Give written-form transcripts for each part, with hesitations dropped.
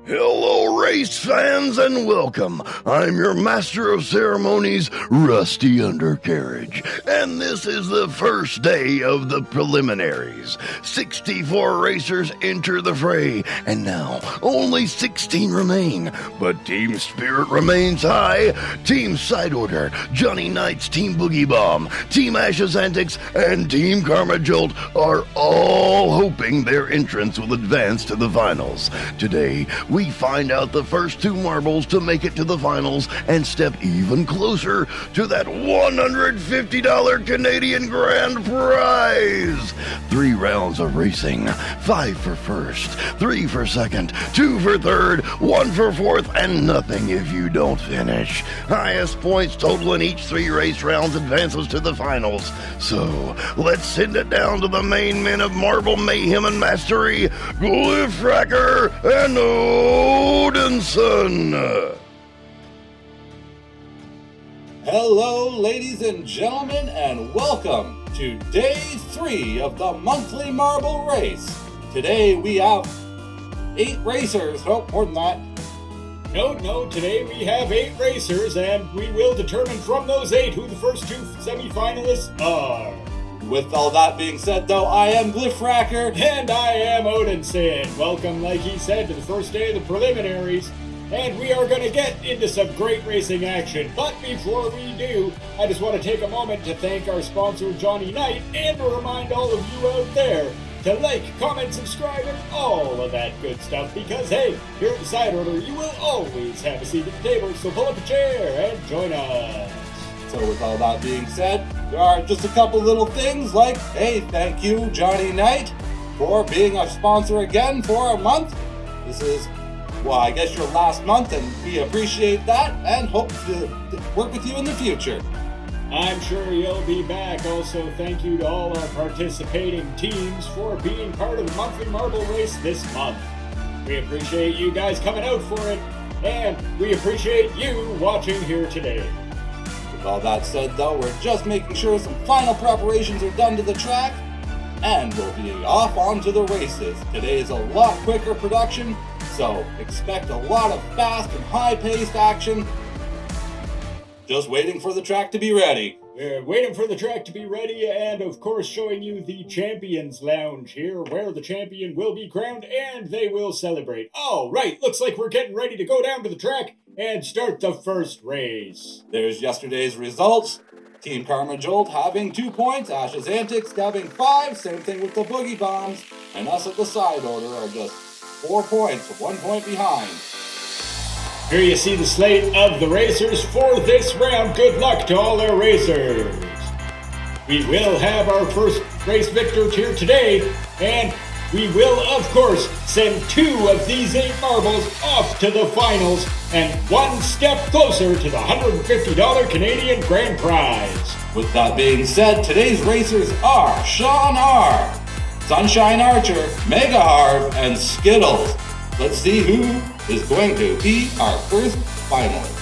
Hello, race fans, and welcome. I'm your master of ceremonies, Rusty Undercarriage, and this is the first day of the preliminaries. 64 racers enter the fray, and now only 16 remain. But team spirit remains high. Team Side Order, Johnny Knight's Team Boogie Bomb, Team Ash's Antics, and Team Karma Jolt are all hoping their entrance will advance to the finals. Today, we find out the first two marbles to make it to the finals and step even closer to that $150 Canadian grand prize. 3 rounds of racing, 5 for first, 3 for second, 2 for third, 1 for fourth, and nothing if you don't finish. Highest points total in each 3 race rounds advances to the finals. So, let's send it down to the main men of Marble Mayhem and Mastery, Glyphracker and Odinson. Hello, ladies and gentlemen, and welcome to Day 3 of the monthly marble race. Today we have 8 racers. Oh, more than that. No, today we have 8 racers, and we will determine from those 8 who the first 2 semi-finalists are. With all that being said, though, I am Glyphracker. And I am Odinson. Welcome, like he said, to the first day of the preliminaries. And we are going to get into some great racing action. But before we do, I just want to take a moment to thank our sponsor, Johnny Knight, and to remind all of you out there to like, comment, subscribe, and all of that good stuff. Because, hey, here at the Side Order, you will always have a seat at the table. So pull up a chair and join us. So with all that being said, there are just a couple little things like, hey, thank you, Johnny Knight, for being a sponsor again for a month. This is, well, I guess your last month, and we appreciate that and hope to work with you in the future. I'm sure you'll be back. Also, thank you to all our participating teams for being part of the monthly marble race this month. We appreciate you guys coming out for it, and we appreciate you watching here today. With all that said, though, we're just making sure some final preparations are done to the track, and we'll be off onto the races. Today is a lot quicker production, so expect a lot of fast and high-paced action. Just waiting for the track to be ready. We're waiting for the track to be ready, and of course showing you the Champions Lounge here, where the champion will be crowned and they will celebrate. All right, looks like we're getting ready to go down to the track and start the first race. There's yesterday's results. Team Karma Jolt having 2 points, Ash's Antics having 5, same thing with the Boogie Bombs, and us at the Side Order are just 4 points, 1 point behind. Here you see the slate of the racers for this round. Good luck to all our racers. We will have our first race victors here today, and we will, of course, send 2 of these 8 marbles off to the finals and 1 step closer to the $150 Canadian grand prize. With that being said, today's racers are Sean R., Sunshine Archer, Mega Harv, and Skittles. Let's see who is going to be our first finalist.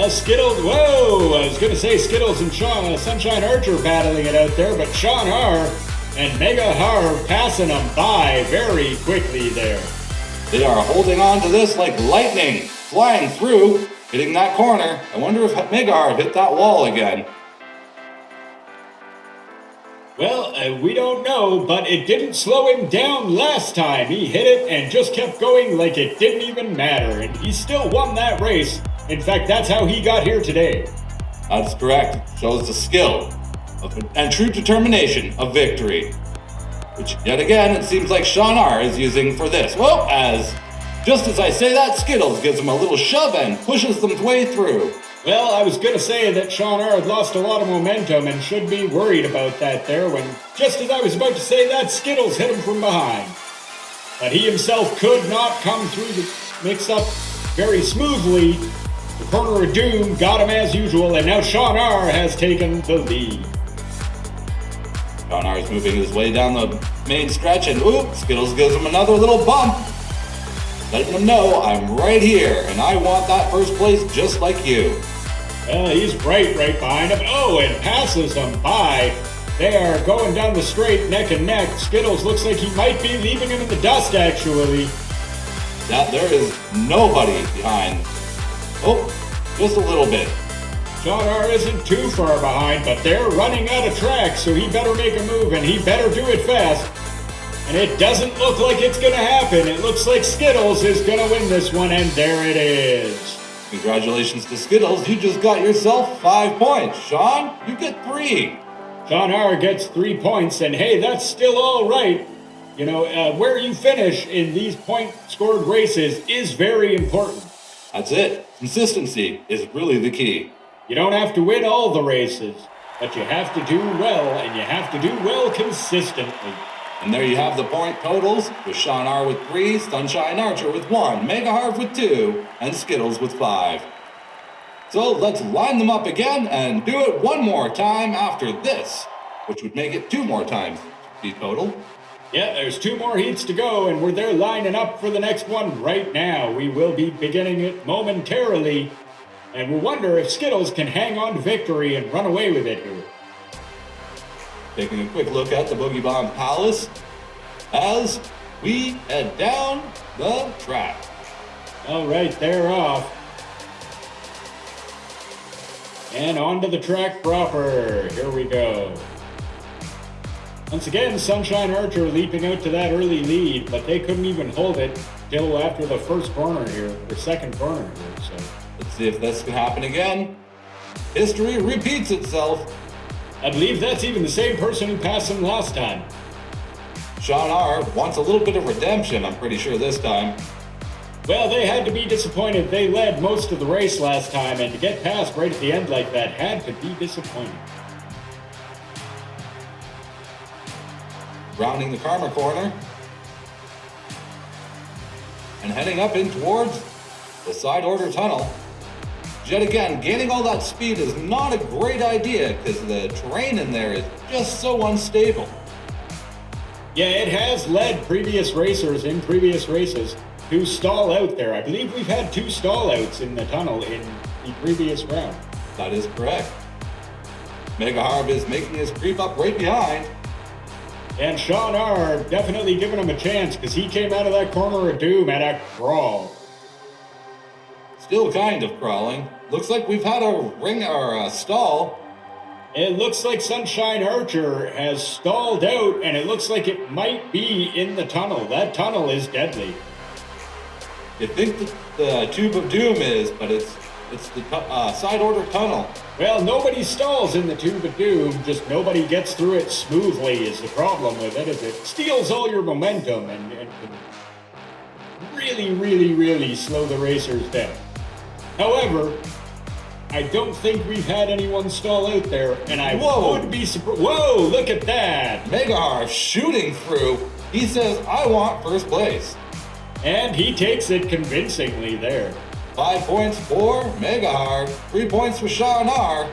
Skittles, whoa! I was going to say Skittles and Sunshine Archer battling it out there, but Sean R. and Mega Harv passing them by very quickly there. They are holding on to this like lightning, flying through, hitting that corner. I wonder if Mega Harv hit that wall again. Well, we don't know, but it didn't slow him down last time. He hit it and just kept going like it didn't even matter, and he still won that race. In fact, that's how he got here today. That's correct. Shows the skill and true determination of victory, which yet again it seems like Sean R is using for this. Well, just as I say that, Skittles gives him a little shove and pushes them way through. Well, I was going to say that Sean R had lost a lot of momentum and should be worried about that there when, just as I was about to say that, Skittles hit him from behind. But he himself could not come through the mix-up very smoothly. The corner of doom got him as usual, and now Sean R has taken the lead. Sean R is moving his way down the main stretch, and Skittles gives him another little bump, letting him know, I'm right here, and I want that first place just like you. Well, he's right behind him. Oh, and passes him by. They are going down the straight neck and neck. Skittles looks like he might be leaving him in the dust, actually. that there is nobody behind. Oh, just a little bit. Sean R. isn't too far behind, but they're running out of track, so he better make a move, and he better do it fast. And it doesn't look like it's going to happen. It looks like Skittles is going to win this one, and there it is. Congratulations to Skittles, you just got yourself 5 points. Sean, you get 3. Sean R. gets 3 points, and hey, that's still all right. You know, where you finish in these point-scored races is very important. That's it. Consistency is really the key. You don't have to win all the races, but you have to do well, and you have to do well consistently. And there you have the point totals, with Sean R. with 3, Sunshine Archer with 1, Mega Harv with 2, and Skittles with 5. So let's line them up again and do it one more time after this, which would make it 2 more times the total. Yeah, there's 2 more heats to go, and we're there lining up for the next one right now. We will be beginning it momentarily, and we'll wonder if Skittles can hang on to victory and run away with it here. Taking a quick look at the Boogie Bomb Palace as we head down the track. All right, they're off. And onto the track proper. Here we go. Once again, Sunshine Archer leaping out to that early lead, but they couldn't even hold it till after the first corner here, or second corner here. So let's see if this can happen again. History repeats itself. I believe that's even the same person who passed him last time. Sean R. wants a little bit of redemption, I'm pretty sure this time. Well, they had to be disappointed. They led most of the race last time, and to get past right at the end like that had to be disappointing. Rounding the Karma corner. And heading up in towards the side order tunnel. Yet again, gaining all that speed is not a great idea because the terrain in there is just so unstable. Yeah, it has led previous racers in previous races to stall out there. I believe we've had 2 stall outs in the tunnel in the previous round. That is correct. Mega Harv is making his creep up right behind. And Sean R. definitely giving him a chance because he came out of that corner of doom at a crawl. Still kind of crawling. Looks like we've had a ring or a stall. It looks like Sunshine Archer has stalled out, and it looks like it might be in the tunnel. That tunnel is deadly. You think that the Tube of Doom is, but it's the side order tunnel. Well, nobody stalls in the Tube of Doom, just nobody gets through it smoothly is the problem with it. Is it steals all your momentum and can really slow the racers down. However, I don't think we've had anyone stall out there, and I would be surprised. Whoa, look at that! Mega Harv shooting through. He says, I want first place. And he takes it convincingly there. 5 points for Mega Harv, 3 points for Sean R.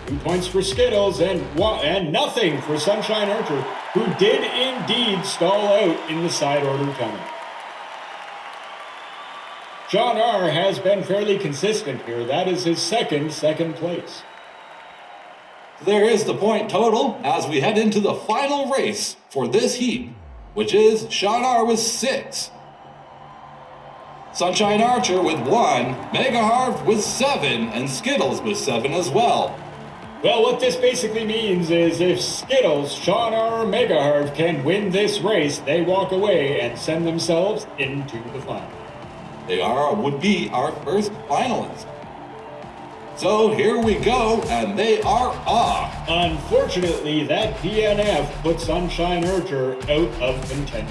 2 points for Skittles, and nothing for Sunshine Archer, who did indeed stall out in the side order tunnel. Sean R. has been fairly consistent here. That is his second place. There is the point total as we head into the final race for this heat, which is Sean R. with 6. Sunshine Archer with 1, Mega Harv with 7, and Skittles with 7 as well. Well, what this basically means is if Skittles, Sean R. or Mega Harv can win this race, they walk away and send themselves into the final. They would be our first finalists. So here we go, and they are off. Unfortunately, that DNF put Sunshine Archer out of contention.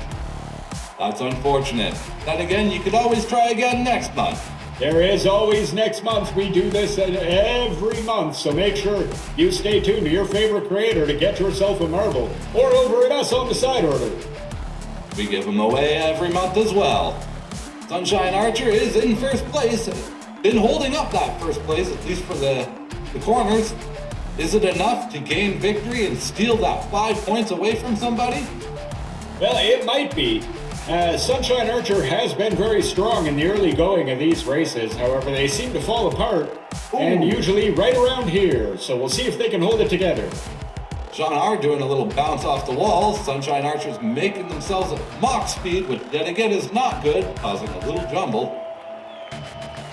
That's unfortunate. Then again, you could always try again next month. There is always next month. We do this every month, so make sure you stay tuned to your favorite creator to get yourself a marble, or over at us on the side order. We give them away every month as well. Sunshine Archer is in first place. Been holding up that first place, at least for the corners. Is it enough to gain victory and steal that 5 points away from somebody? Well, it might be. Sunshine Archer has been very strong in the early going of these races. However, they seem to fall apart, and usually right around here. So we'll see if they can hold it together. Sean R doing a little bounce off the wall. Sunshine Archers making themselves at Mach speed, which yet again is not good, causing a little jumble.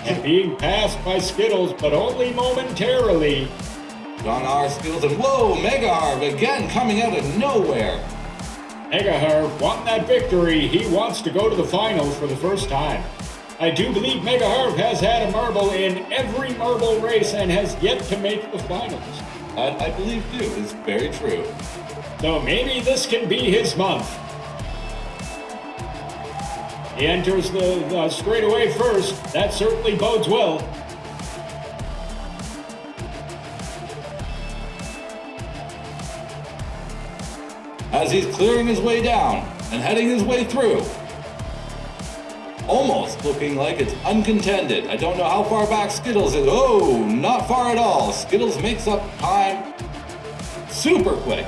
And being passed by Skittles, but only momentarily. Sean R steals it. Whoa, Mega Harv again coming out of nowhere. Mega Harv won that victory. He wants to go to the finals for the first time. I do believe Mega Harv has had a marble in every marble race and has yet to make the finals. That, I believe, too, is very true. So maybe this can be his month. He enters the straightaway first. That certainly bodes well. As he's clearing his way down and heading his way through. Almost looking like it's uncontended. I don't know how far back Skittles is. Oh, not far at all. Skittles makes up time super quick.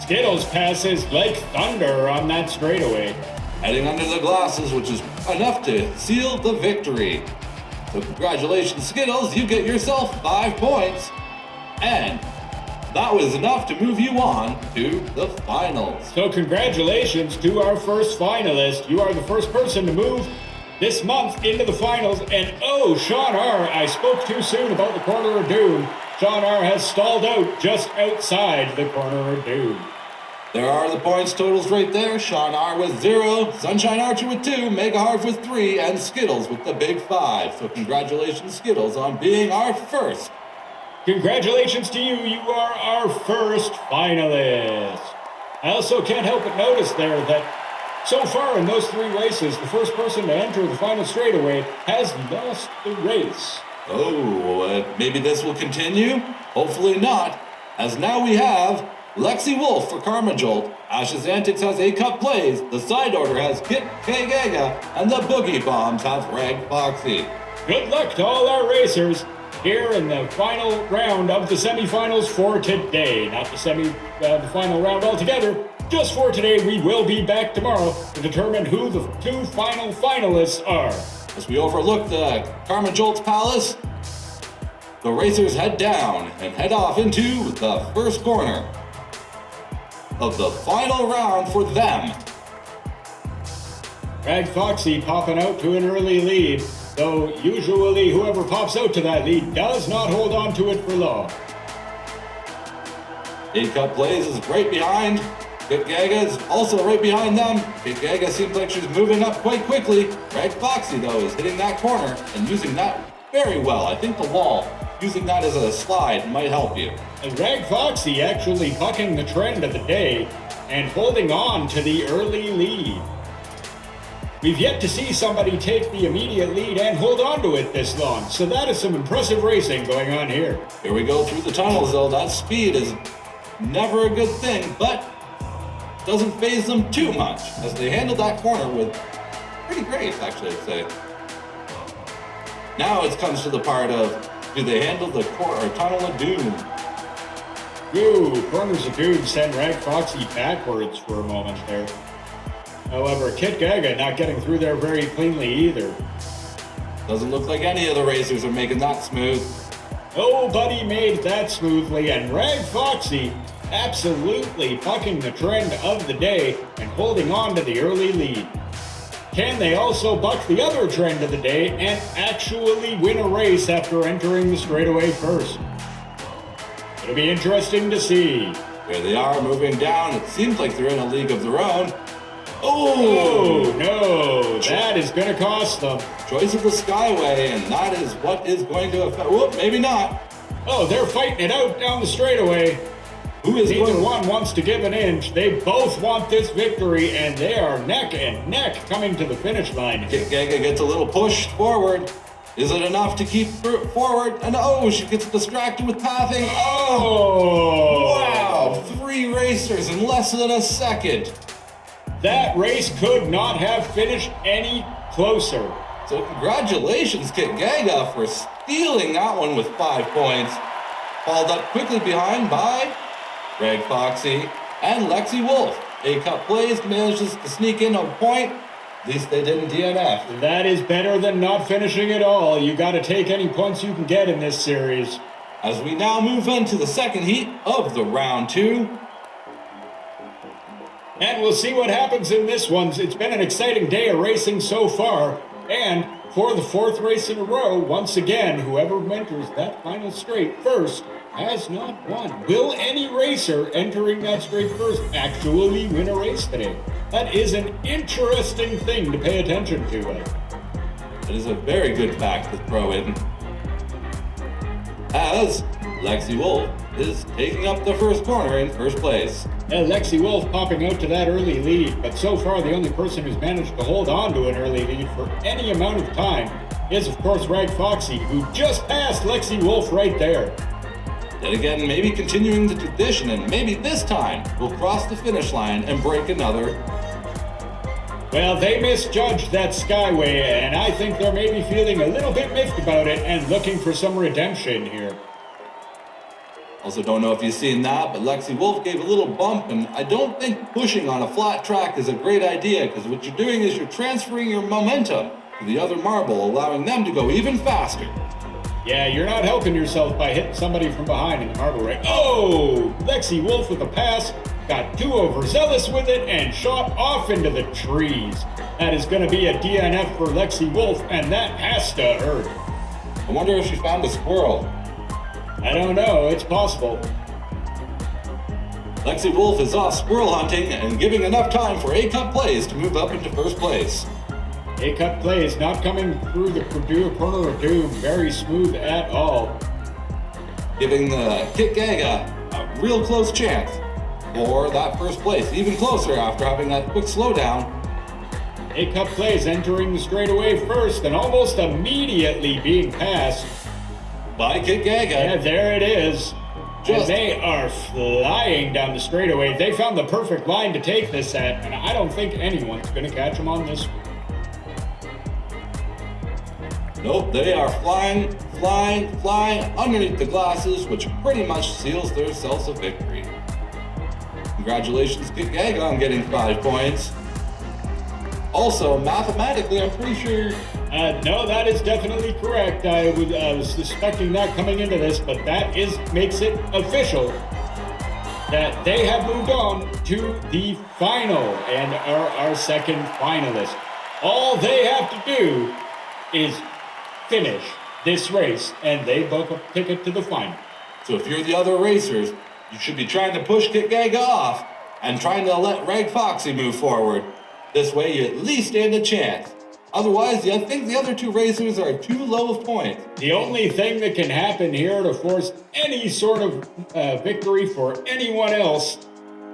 Skittles passes like thunder on that straightaway. Heading under the glasses, which is enough to seal the victory. So congratulations, Skittles. You get yourself 5 points. And that was enough to move you on to the finals. So congratulations to our first finalist. You are the first person to move this month into the finals. And oh, Sean R., I spoke too soon about the Corner of Doom. Sean R. has stalled out just outside the Corner of Doom. There are the points totals right there. Sean R with 0, Sunshine Archer with 2, Mega Harv with 3, and Skittles with the big 5. So congratulations, Skittles, on being our first. Congratulations to you. You are our first finalist. I also can't help but notice there that so far in those 3 races, the first person to enter the final straightaway has lost the race. Oh, maybe this will continue? Hopefully not, as now we have Lexi Wolf for Karma Jolt, Ash's Antics has A-Cup Plays, the side order has Kit K Gaga, and the Boogie Bombs have Rag Foxy. Good luck to all our racers here in the final round of the semifinals for today. Not the final round altogether, just for today. We will be back tomorrow to determine who the 2 final finalists are. As we overlook the Karma Jolt's Palace, the racers head down and head off into the first corner of the final round for them. Rag Foxy popping out to an early lead, though usually whoever pops out to that lead does not hold on to it for long. A-Cup Plays is right behind. Kit Gaga is also right behind them. Kit Gaga seems like she's moving up quite quickly. Rag Foxy, though, is hitting that corner and using that very well. I think the wall, using that as a slide, might help you. And Rag Foxy actually bucking the trend of the day and holding on to the early lead. We've yet to see somebody take the immediate lead and hold on to it this long, so that is some impressive racing going on here. Here we go through the tunnels, though. That speed is never a good thing, but doesn't phase them too much, as they handled that corner with pretty grace, actually, I'd say. Now it comes to the part of, do they handle the Tunnel of Doom? Ooh, Corners of Doom send Rag Foxy backwards for a moment there. However, Kit Gaga not getting through there very cleanly either. Doesn't look like any of the racers are making that smooth. Nobody made that smoothly, and Rag Foxy absolutely bucking the trend of the day and holding on to the early lead. Can they also buck the other trend of the day and actually win a race after entering the straightaway first? It'll be interesting to see. Here they are moving down. It seems like they're in a league of their own. Oh, no, that is going to cost them. Choice of the Skyway, and that is what is going to affect. Whoop, maybe not. Oh, they're fighting it out down the straightaway. Neither one wants to give an inch. They both want this victory, and they are neck and neck coming to the finish line. Kit Gaga gets a little push forward. Is it enough to keep forward? And oh, she gets distracted with pathing. Oh! Wow! 3 racers in less than a second. That race could not have finished any closer. So congratulations, Kit Gaga, for stealing that one with 5 points. Followed up quickly behind by Rag Foxy and Lexi Wolf. A-Cup Plays manages to sneak in a point. At least they didn't DNF. That is better than not finishing at all. You got to take any points you can get in this series. As we now move into the second heat of the round 2. And we'll see what happens in this one. It's been an exciting day of racing so far. And for the 4th race in a row, once again, whoever enters that final straight first has not won. Will any racer entering that straight first actually win a race today? That is an interesting thing to pay attention to. It is a very good fact to throw in. As Lexi Wolf is taking up the first corner in first place. And Lexi Wolf popping out to that early lead, but so far the only person who's managed to hold on to an early lead for any amount of time is, of course, Rag Foxy, who just passed Lexi Wolf right there. Then again, maybe continuing the tradition, and maybe this time we'll cross the finish line and break another. Well, they misjudged that Skyway, and I think they're maybe feeling a little bit miffed about it and looking for some redemption here. Also, don't know if you've seen that, but Lexi Wolf gave a little bump, and I don't think pushing on a flat track is a great idea, because what you're doing is you're transferring your momentum to the other marble, allowing them to go even faster. Yeah, you're not helping yourself by hitting somebody from behind in the marble race. Oh! Lexi Wolf with a pass, got too overzealous with it, and shot off into the trees. That is going to be a DNF for Lexi Wolf, and that has to hurt. I wonder if she found a squirrel. I don't know, it's possible. Lexi Wolf is off squirrel hunting and giving enough time for A-Cup plays to move up into first place. A-Cup plays not coming through the Purdue corner of doom, very smooth at all. Giving the Kit Gaga a real close chance for that first place, even closer after having that quick slowdown. A-Cup plays entering the straightaway first and almost immediately being passed by Kit Gaga. Yeah, there it is. And they are flying down the straightaway. They found the perfect line to take this at, and I don't think anyone's going to catch them on this one. Nope, they are flying underneath the glasses, which pretty much seals themselves a victory. Congratulations, Kit Gaga, on getting 5 points. Also, mathematically, I'm pretty sure... No, that is definitely correct. I was suspecting that coming into this, but that makes it official that they have moved on to the final and are our second finalist. All they have to do is finish this race, and they book a ticket to the final. So if you're the other racers, you should be trying to push Kit Gaga off and trying to let Rag Foxy move forward. This way you at least stand a chance. Otherwise, I think the other 2 racers are too low of points. The only thing that can happen here to force any sort of victory for anyone else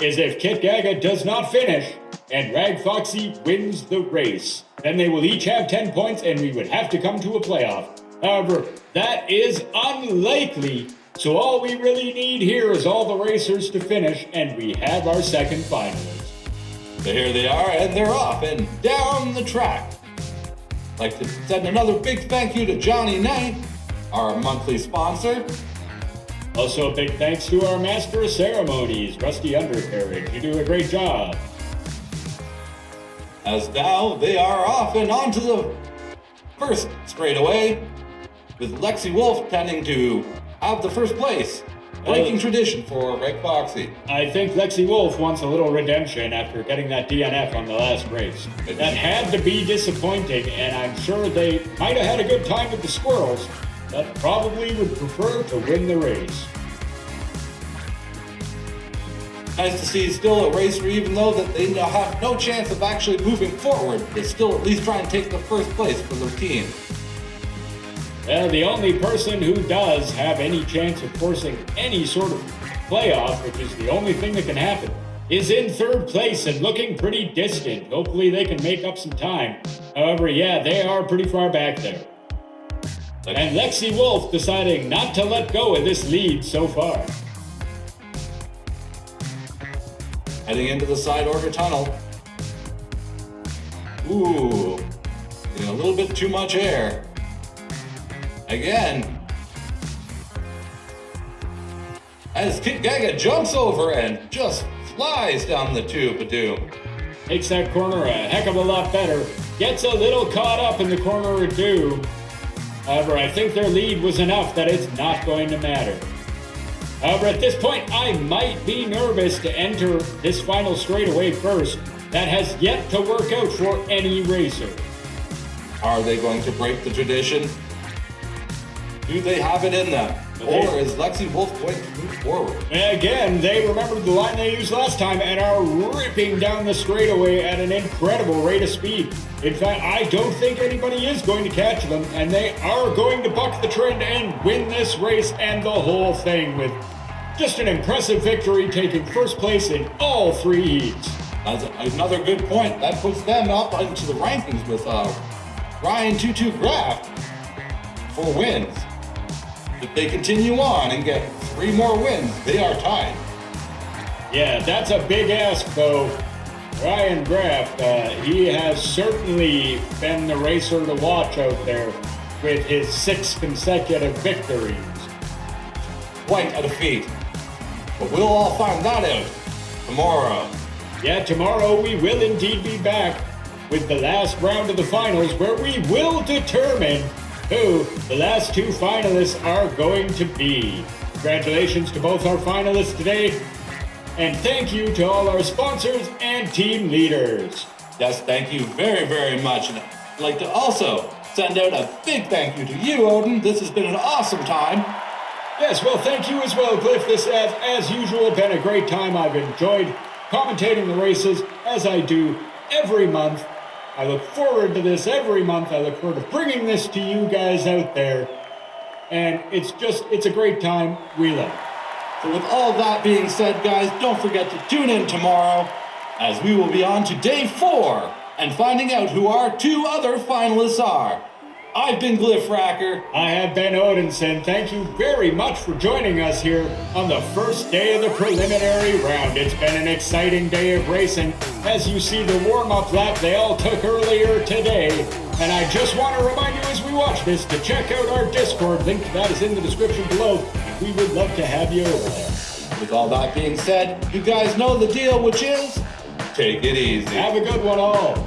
is if Kit Gaga does not finish and Rag Foxy wins the race. Then they will each have 10 points and we would have to come to a playoff. However, that is unlikely, so all we really need here is all the racers to finish, and we have our second finalist. So here they are, and they're off and down the track. I'd like to send another big thank you to Johnny Knight, our monthly sponsor. Also, a big thanks to our Master of Ceremonies, Rusty Undercarriage. You do a great job. As now they are off and on to the first straightaway, with Lexi Wolf tending to have the first place. Breaking tradition for Rag Foxy. I think Lexi Wolf wants a little redemption after getting that DNF on the last race. That had to be disappointing, and I'm sure they might have had a good time with the squirrels, but probably would prefer to win the race. Nice to see still a racer, even though that they now have no chance of actually moving forward, they still at least try and take the first place for their team. Well, the only person who does have any chance of forcing any sort of playoff, which is the only thing that can happen, is in third place and looking pretty distant. Hopefully they can make up some time. However, yeah, they are pretty far back there. And Lexi Wolf deciding not to let go of this lead so far. Heading into the side order tunnel. Ooh, getting a little bit too much air. Again, as Kit Gaga jumps over and just flies down the tube of doom. Makes that corner a heck of a lot better. Gets a little caught up in the corner of doom. However, I think their lead was enough that it's not going to matter. However, at this point, I might be nervous to enter this final straightaway first. That has yet to work out for any racer. Are they going to break the tradition? Do they have it in them? Or is Lexi Wolf going to move forward? Again, they remembered the line they used last time and are ripping down the straightaway at an incredible rate of speed. In fact, I don't think anybody is going to catch them, and they are going to buck the trend and win this race and the whole thing with just an impressive victory, taking first place in all 3 heats. That's another good point. That puts them up into the rankings with Ryan Tutu Graff for wins. If they continue on and get 3 more wins, they are tied. Yeah, that's a big ask, though. Ryan Graff, he has certainly been the racer to watch out there with his 6 consecutive victories. Quite a defeat. But we'll all find that out tomorrow. Yeah, tomorrow we will indeed be back with the last round of the finals, where we will determine who the last 2 finalists are going to be. Congratulations to both our finalists today, and thank you to all our sponsors and team leaders. Yes, thank you very, very much. And I'd like to also send out a big thank you to you, Odin. This has been an awesome time. Yes, well, thank you as well, Cliff. This has, as usual, been a great time. I've enjoyed commentating the races, as I do every month. I look forward to this every month. I look forward to bringing this to you guys out there. And it's a great time. We love it. So with all that being said, guys, don't forget to tune in tomorrow, as we will be on to day 4 and finding out who our 2 other finalists are. I've been Glyphracker. I have been Odinson. Thank you very much for joining us here on the first day of the preliminary round. It's been an exciting day of racing. As you see the warm-up lap they all took earlier today. And I just want to remind you as we watch this to check out our Discord. Link to that is in the description below. We would love to have you over there. With all that being said, you guys know the deal, which is take it easy. Have a good one all.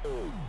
Boom.